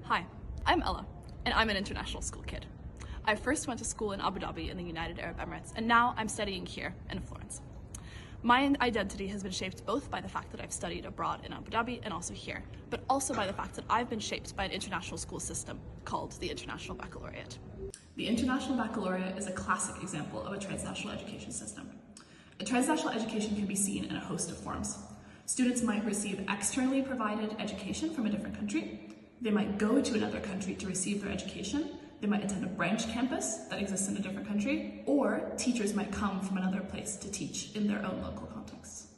Hi, I'm Ella, and I'm an international school kid. I first went to school in Abu Dhabi in the United Arab Emirates, and now I'm studying here in Florence. My identity has been shaped both by the fact that I've studied abroad in Abu Dhabi and also here, but also by the fact that I've been shaped by an international school system called the International Baccalaureate. The International Baccalaureate is a classic example of a transnational education system. A transnational education can be seen in a host of forms. Students might receive externally provided education from a different country. They might go to another country to receive their education. They might attend a branch campus that exists in a different country, or teachers might come from another place to teach in their own local contexts.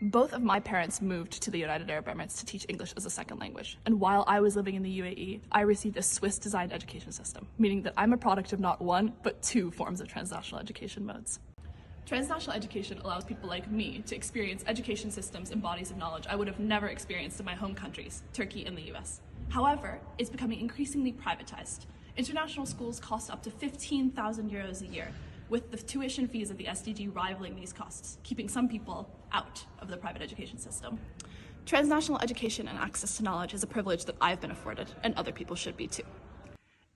Both of my parents moved to the United Arab Emirates to teach English as a second language, and while I was living in the UAE, I received a Swiss-designed education system, meaning that I'm a product of not one, but two forms of transnational education modes. Transnational education allows people like me to experience education systems and bodies of knowledge I would have never experienced in my home countries, Turkey and the US. However, it's becoming increasingly privatized. International schools cost up to 15,000 euros a year, with the tuition fees of the SDG rivaling these costs, keeping some people out of the private education system. Transnational education and access to knowledge is a privilege that I've been afforded, and other people should be too.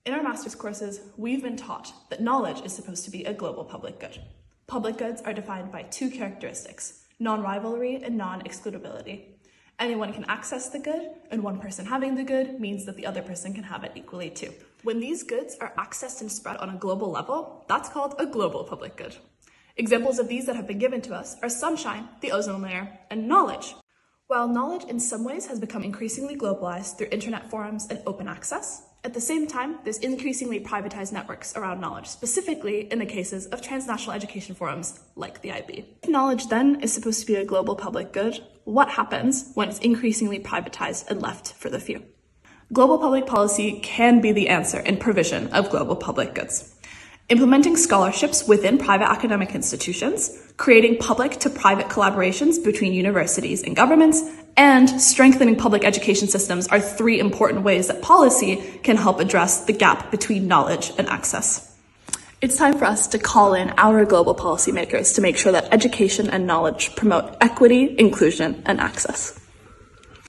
In our master's courses, we've been taught that knowledge is supposed to be a global public good. Public goods are defined by two characteristics: non-rivalry and non-excludability. Anyone can access the good, and one person having the good means that the other person can have it equally too. When these goods are accessed and spread on a global level, that's called a global public good. Examples of these that have been given to us are sunshine, the ozone layer, and knowledge. While knowledge in some ways has become increasingly globalized through internet forums and open access, at the same time, there's increasingly privatized networks around knowledge, specifically in the cases of transnational education forums like the IB. If knowledge then is supposed to be a global public good, what happens when it's increasingly privatized and left for the few? Global public policy can be the answer in provision of global public goods. Implementing scholarships within private academic institutions, creating public to private collaborations between universities and governments, and strengthening public education systems are three important ways that policy can help address the gap between knowledge and access. It's time for us to call in our global policymakers to make sure that education and knowledge promote equity, inclusion, and access.